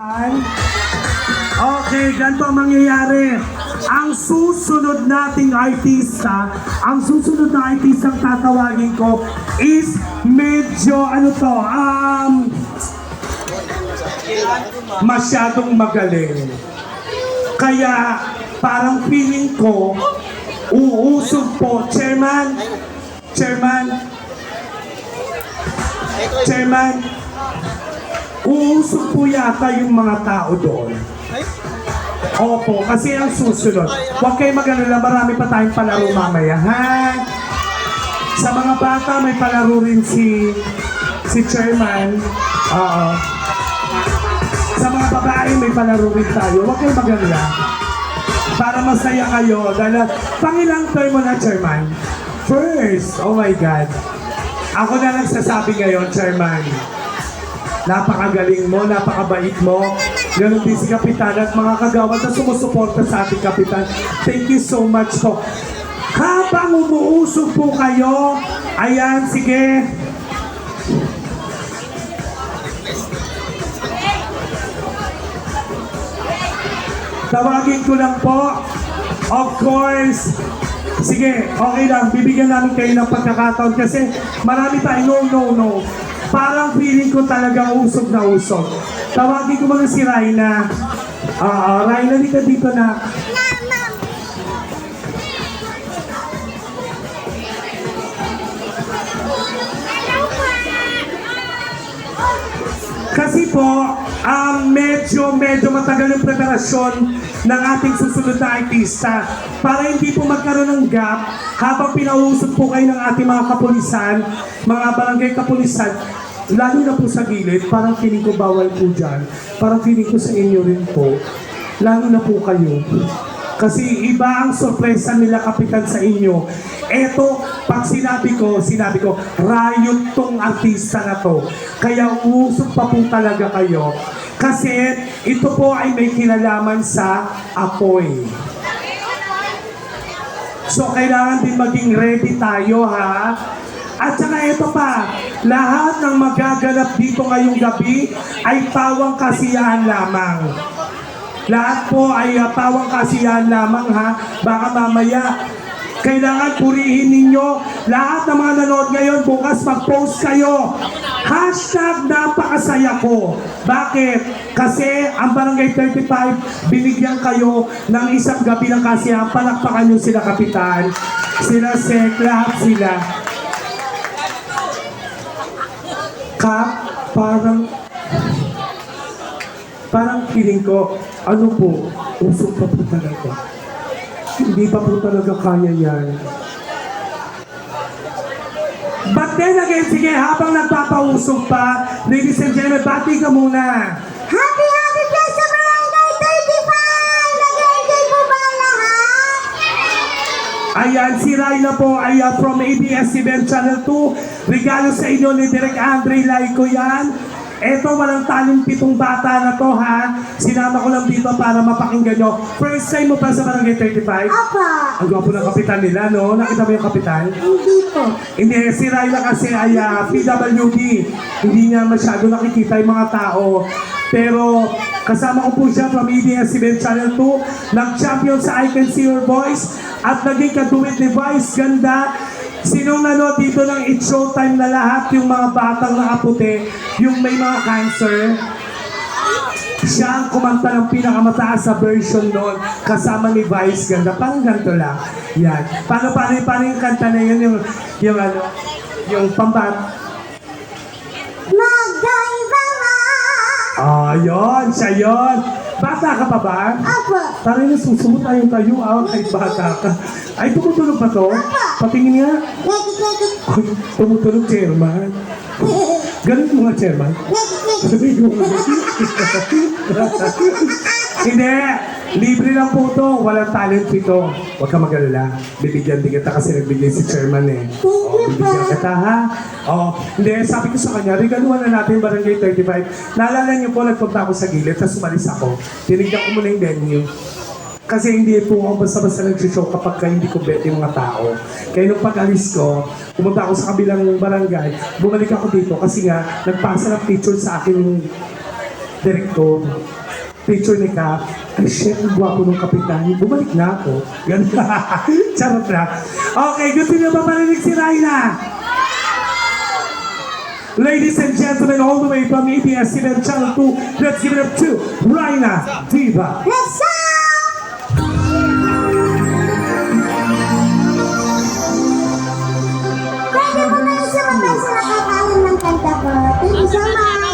Okay, ganito ang mangyayari. Ang susunod nating artista, ang susunod na artistang tatawagin ko is medyo masyadong magaling. Kaya parang feeling ko uusog po. Chairman, uusog po yata yung mga tao doon. Opo, kasi ang susunod. Huwag kayo mag-alala, marami pa tayong palaro mamaya, ha? Sa mga bata, may palaro rin si Chairman. Oo. Sa mga babae, may palaro rin tayo. Huwag kayo mag-alala. Para masaya kayo. Dahil, pangilang term mo na, Chairman? First. Oh my God. Ako na nagsasabi ngayon, Chairman. Napakagaling mo, napakabait mo. Ganon din si Kapitan at mga kagawad na sumusuporta sa ating Kapitan. Thank you so much po. Habang umuusog po kayo, ayan, sige. Tawagin ko lang po. Of course. Sige, okay lang. Bibigyan namin kayo ng pagkakataon kasi marami tayo. No. Parang feeling ko talaga usog na usog. Tawagin ko mga si Raina. Raina, dito na. Kasi po, medyo matagal yung preparasyon ng ating susunod na artista para hindi po magkaroon ng gap habang pinausap po kayo ng ating mga kapulisan, mga barangay kapulisan, lalo na po sa gilid, parang feeling ko bawal po dyan, parang feeling ko sa inyo rin po, lalo na po kayo. Kasi iba ang sorpresa nila Kapitan sa inyo. Eto, pag sinabi ko, riot tong artista na to. Kaya uusok pa po talaga kayo. Kasi ito po ay may kinalaman sa apoy. So kailangan din maging ready tayo, ha? At saka ito pa, lahat ng magaganap dito ngayong gabi ay pawang kasiyahan lamang. Lahat po ay pawang kasiyahan lamang, ha? Baka mamaya, kailangan purihin ninyo. Lahat ng mga nanood ngayon, bukas mag-post kayo. #napakasaya ko. Bakit? Kasi ang Barangay 35, binigyan kayo ng isang gabi ng kasiyahan. Palakpakan nyo sila, Kapitan. Sila Sek, lahat sila. Parang feeling ko, usok pa po talaga. Hindi pa po talaga kaya yan. But then again, sige, habang nagpapausok pa, ladies and gentlemen, bati ka muna. Happy Days sa Barangay 35! Nag-enjoy po ba ang lahat? Ayan, si Raina po ay from ABS-CBN Channel 2. Regalo sa inyo ni Direk Andre Laico yan. Eto, walang talent pitong bata na to, ha? Sinama ko lang dito para mapakinggan nyo. First time mo pa sa Barangay 35? Apa! Ang gwapo ng Kapitan nila, no? Nakita mo yung Kapitan? Hindi po. Hindi, si Raila kasi ay PWD. Hindi niya masyado nakikita yung mga tao. Pero kasama ko po siya from ABS-CBN Channel 2. Nag-champion sa I Can See Your Voice at naging kaduwit ni Vice Ganda. Sinong nanood dito ng It's Showtime na lahat yung mga batang nakaputi, yung may mga cancer? Siya ang kumanta ng pinakamataas sa version noon kasama ni Vice Ganda. Parang ganito lang. Yan. Paano yung kanta na yun? Yung pambat. Magkaiba nga! Yun. Siya yun. Bata ka pa ba? Apa! Tara na, susunod tayong tayo. Kahit bata ka. Ay, tumutulog pa to? Patingin nga. Lekit! Ay, tumutulog, Chairman. Ganun mo nga, Chairman. Lekit! Hindi. Libre lang po to. Walang talent ito. Huwag ka mag-alala. Bibigyan din kita kasi nagbigay si Chairman eh. Bibigyan kita, ha? Hindi. Sabi ko sa kanya, regaluhan na natin Barangay 35. Naalala niyo po, nagpunta ako sa gilid, tapos umalis ako. Tinignan ko muna yung venue. Kasi hindi po ako basta-basta nag-show kapag hindi ko bet yung mga tao. Kaya nung pag-alis ko, pumunta ako sa kabilang barangay, bumalik ako dito kasi nga, nagpasa ng picture sa akin direktor, picture ni Cap, ay shit, ang gwapo ng kapitan, bumalik na ako. Ganun. Charot na. Okay, gusto niyo ba marinig si Raina? Ladies and gentlemen, all the way from ABS-CBN Channel 2, let's give it up to Raina Diva. Let's go! Pwede mo kayo sumabay sa nakakain ng kanta ko. Thank you so much.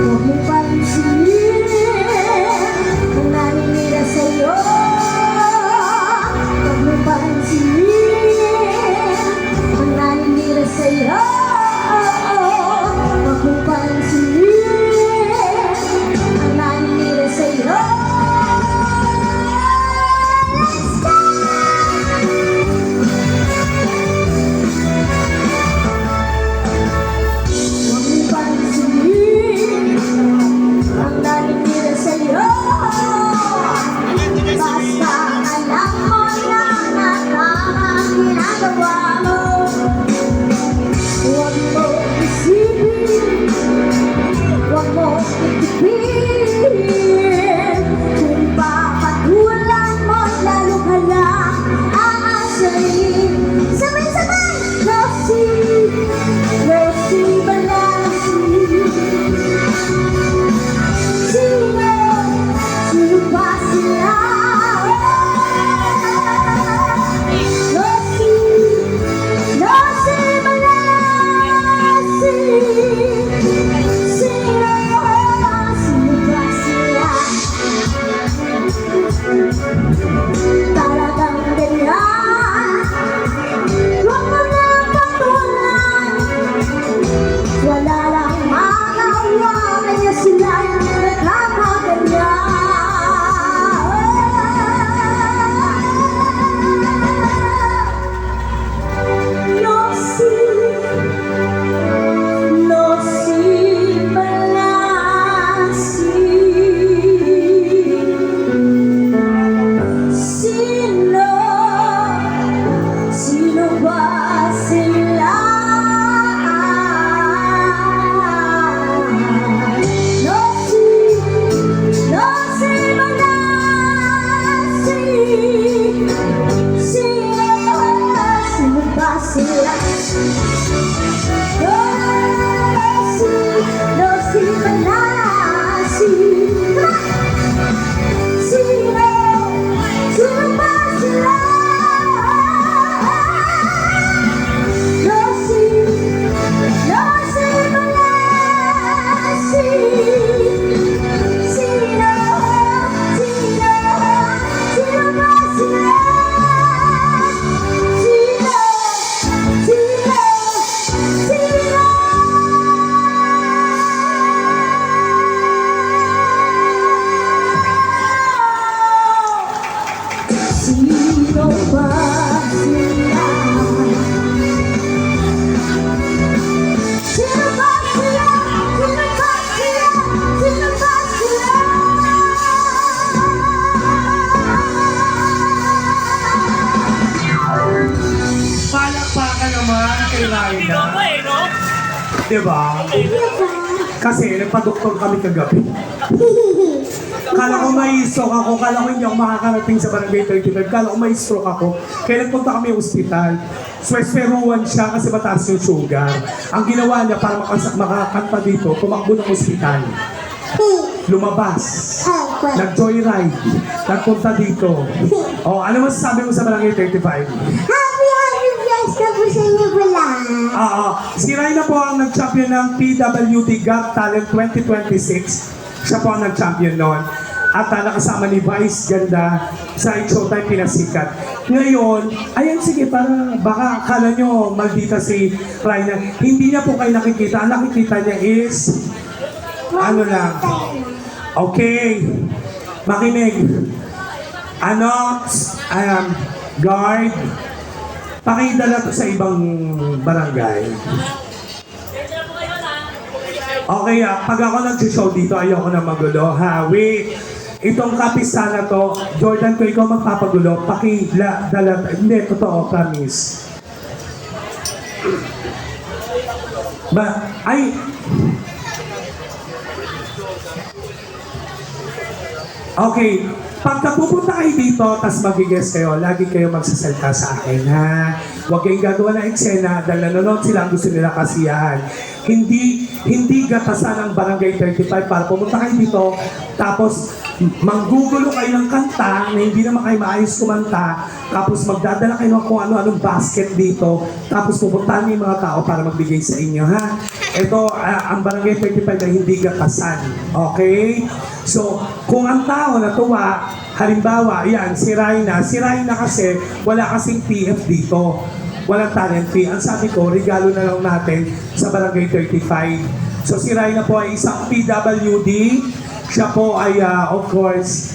Huwag mo pansinin kung naninira sa'yo. Huwag mo pansinin kung naninira sa'yo. Huwag mo pansinin kung naninira sa'yo. Let's go! Huwag mo pansinin ang naninira sa'yo. Basta alam mo lang na tama ang ginagawa mo. Huwag mo isipin, huwag mo itipin. Kung papatulan mo, lalo ka lang aasarin. Sabay-sabay! Losi, Losi Balasi. Sino, sino ba sila? Losi, Losi Balasi. Sino, sino ba sila? Talagang ganyan. Huwag mo na patulan. Wala lang magawa, kaya sila yung nagkakaganyan. Losi, Losi Balasi. Sino, sino ba sila? Losi, Losi Balasi. Sino, sino ba sila? Losi, Losi Balasi. Sino, sino ba sila? Losi, Losi Balasi. Sino, sino, sino ba sila? Sino, sino, sino? Sino ba sila? Sino ba sila? Sino ba sila? Sino ba sila? Palakpakan naman kay Raina. Diba? Kasi nagpa-doktor kami kagabi. Kala ko may stroke ako, kala ko hindi ako makakarating sa barangay 35, kala ko may stroke ako. Kaya nagpunta kami sa ospital. Swesperuan siya kasi mataas yung sugar. Ang ginawa niya para makakanta dito, tumakbo ng ospital. Lumabas. Nag-joyride. Nagpunta dito. Oh, ano masasabi mo sa barangay 35? Happy fiesta po sa inyo pala. Si Raina po ang nag-champion ng PWD Got Talent 2026. Siya po ang nag-champion noon. At nakasama ni Vice Ganda sa Showtime Pinasikat. Ngayon, ayan sige, para baka akala nyo maldita si Raina. Hindi niya po kayo nakikita. Ang nakikita niya is, ano lang. Okay. Makinig. Guard. Pakidala to sa ibang barangay. Okay pag ako nag-show dito, ayoko na magulo, ha? Wait. Itong kapisa na to, Jordan, ko ikaw magpapagulo, dala, hindi, totoo, promise. Ay, okay, pagka pupunta kayo dito, tas mag-guess kayo, lagi kayo magsasalita sa akin, ha? Huwag kayong gagawa ng eksena dahil nanonood sila ang gusto nila kasiyahan. Hindi gatasan ang Barangay 35 para pumunta kayo dito, tapos manggugulo kayo ng kanta na hindi naman kayo maayos kumanta, tapos magdadala kayo ng kung ano-anong basket dito, tapos pupuntahan niyo yung mga tao para magbigay sa inyo, ha? Ito, ang Barangay 35 na hindi gatasan, okay? So, kung ang tao natuwa, halimbawa, yan, si Raina kasi, wala kasing PF dito. Walang talent fee. Ang sabi ko, regalo na lang natin sa Barangay 35. So si Raina po ay isang PWD. Siya po ay, of course,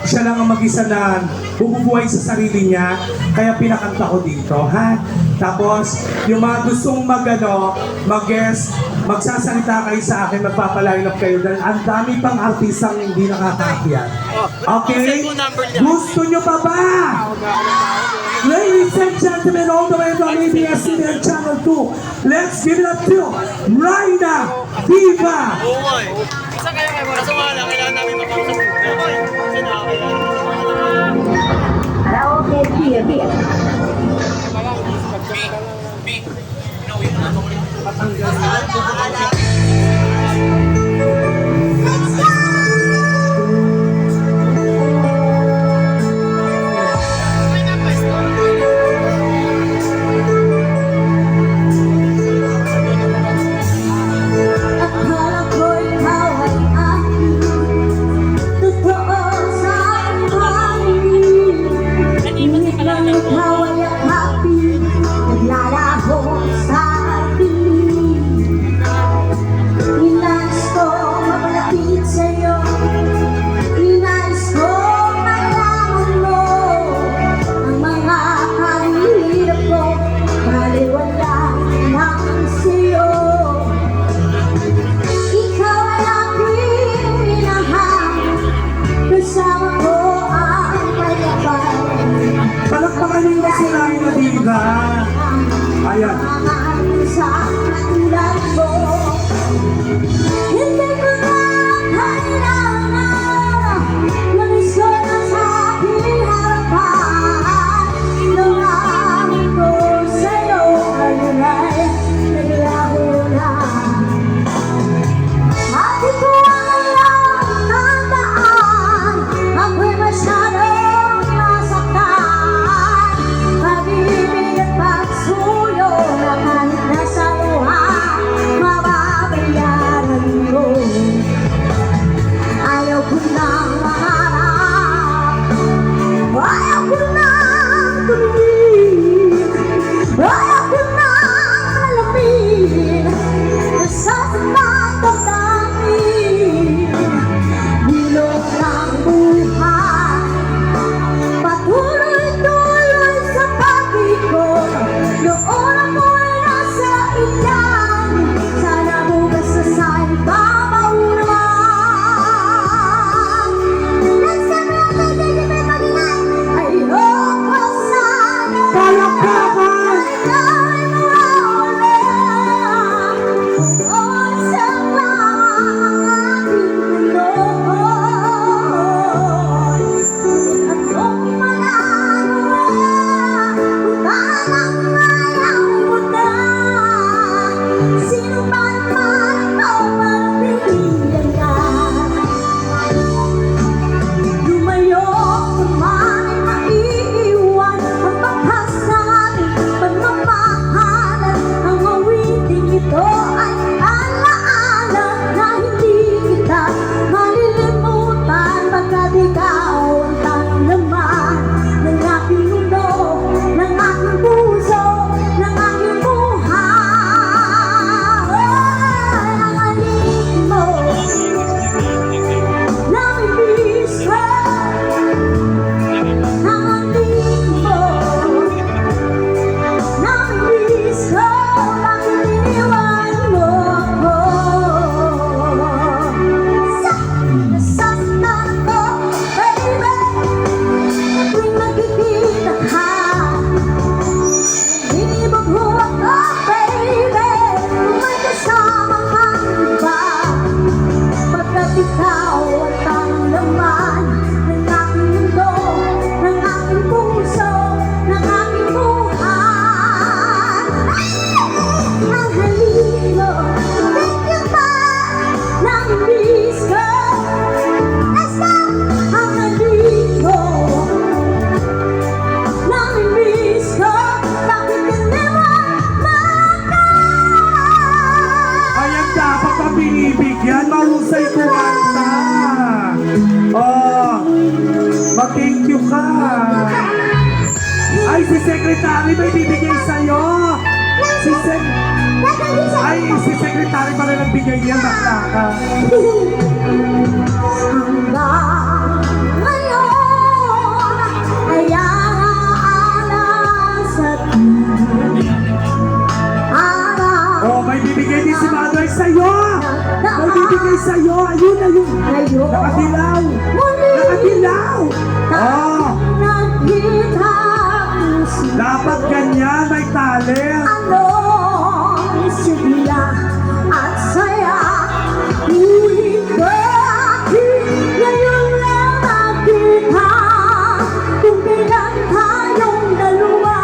siya lang ang mag-isa na bumubuhay sa sarili niya. Kaya pinakanta ko dito, ha? Tapos, yung mga gustong mag-guest, magsasalita kayo sa akin, magpapaline up kayo dahil ang dami pang artistang hindi nakakaakyat. Okay? Gusto nyo pa ba? Ladies and gentlemen, all the way from ABS-CBN Channel 2, let's give it up to Raina Diva! Oo nga eh. Isa kaya kayo. Kaso nga lang, kailangan namin makausap yung buhay. Kasi nakakailangan. Karaoke, beer, beer. Akala ko'y ikaw ay aking totoo sa buhay. Ngunit nang ikaw ay akapin, naglalaho sa dilim. Inais ko mapalapit sa'yo, inais ko malaman mo ang mga kahihirap ko, baliwala lang sa'yo. Ikaw ay aking minahal, kasama ko ang mayabang. Palakpakan niyo na si Raina Diva! Ayan. Mahal sa katulad mo. Hindi ko na kailangan ng iso na sa aking harapan. Nangangin ko sa'yo, ngayon ay naglaho na. At ito ang alam ng daan, ako'y masyadong nasaktan. Pag-ibig at pagsuyo, si Secretary may bibigay sa'yo. Si Ay, si Secretary pa rin nagbigay niya, bakla ka. Hanggang ngayon ay alang sa araw Oh, may bibigay din si Mother sa'yo. May bibigay sa'yo. Ayun, ayun. ngayon. Nakadilaw. Muli Nakadilaw. Oh, nakita si dapat ganyan, may talent. anong sigla at saya. Ngunit bakit ngayon lang nakita kung kailan tayong dalawa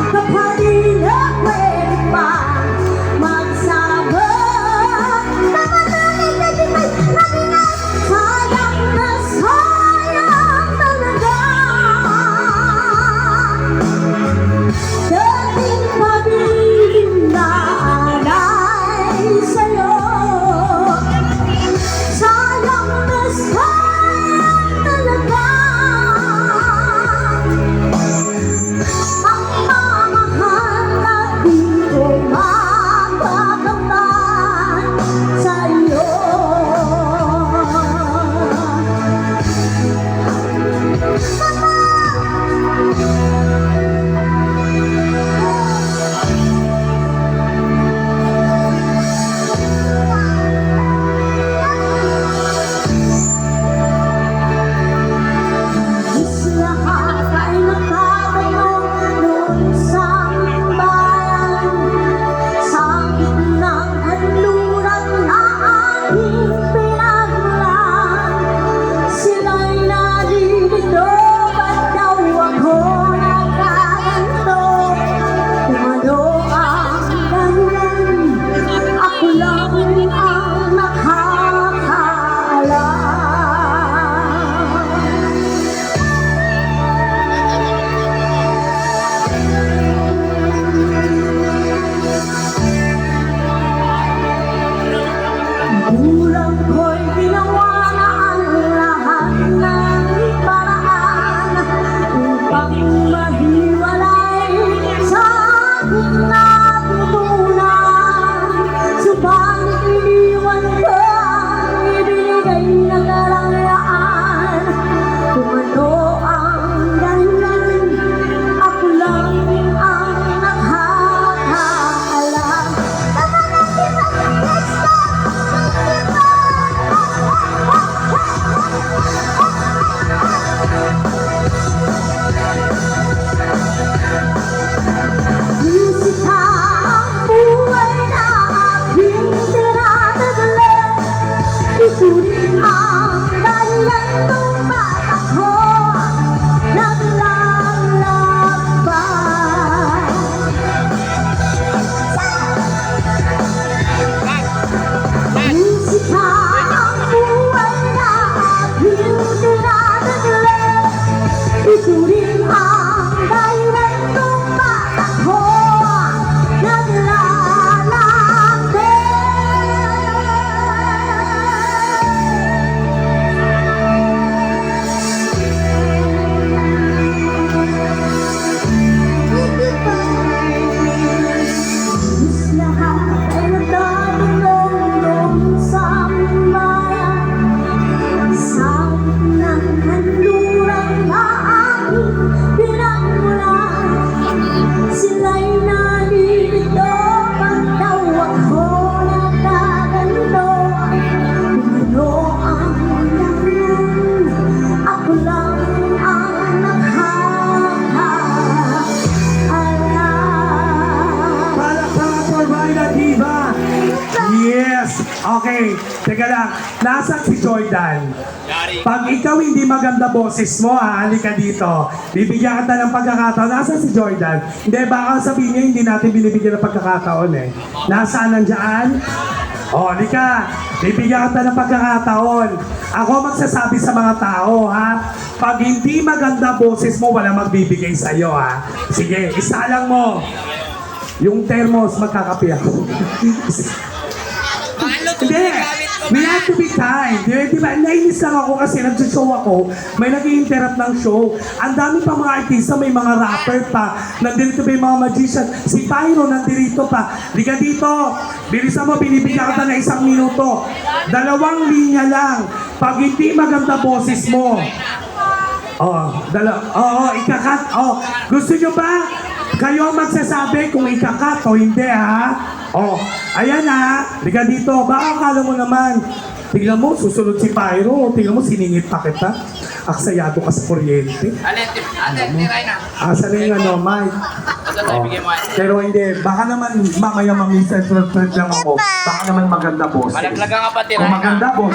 kapatid na pwede pa magsama. Sayang na sayang talaga. Dating pag-ibig na alay sa'yo. Sayang na sayang talaga. Ang mamahal na di ko makakamtan sa'yo. Lahat ay nakatayo doon sa bayan, sa gitnang kanluran na aking pinagmulan. Sila'y nalilito, ba't daw ako nagkaganto? Kung ano ang dahilan, ako lang ang nakakaalam. Kulang ko'y ginawa na ang lahat ng paraan upang mahiwalay sa aking natutunan. Subalit iniwan ko ang ibinigay na kalayaan. Kung ano ang dahilan, ako lang ang nakakaalam. Tama na, diba? Let's go! Musika ang buhay na aking tinataglan. Ito rin ang dahilan kung ba't ako naglalakbay. Musika ang buhay na aking tinataglan. Ito rin ang dahilan kung ba't ako naglalakbay. Lahat ay nagtatulong sa bayan, sa ng kanluran na aking pinagmulan. Sila'y nalilito, ba't daw ako nagkaganto? Kung ano ang dahilan, ako lang ang nakakaalam. Palakpakan for Rhina Diva. Yes. Okay. Teka lang. Nasaan si Jordan? Pag ikaw hindi maganda boses mo, halika dito. Bibigyan kita ng pagkakataon. Nasaan si Jordan? Hindi, baka sabihin niya hindi natin binibigyan ng pagkakataon eh. Nasaan nandiyan? O, halika. Bibigyan kita ng pagkakataon. Ako magsasabi sa mga tao, ha? Pag hindi maganda boses mo, wala magbibigay sa'yo, ha? Sige, isa lang mo. Yung thermos, magkakape ako. Paano to Hindi. gamit We have to be kind. Di ba? Nainis lang ako kasi nag-show ako, may nag-i-interrupt ng show. Ang dami pa mga artista, may mga rapper pa. Nandito pa yung mga magician. Si Pyro nandito pa. Liga dito. Bilisan mo, binibigyan ka na 1 minuto. 2 linya lang. Pag hindi maganda boses mo. Ikakat. Gusto nyo ba? Kayo magsasabi kung ikakat o hindi, ha? Ayan ha. Liga dito. Baka akala mo naman. Tingnan mo, susunod si Pyro. Tingnan mo, siningit pa kita. Aksayado ka sa kuryente. tiray na. Asa na yung Mike? Bigay mo. Pero hindi, baka naman mamaya mamisentrate lang ako. Baka naman maganda boss. Malaglaga nga pa, tiray Kung na. maganda boss.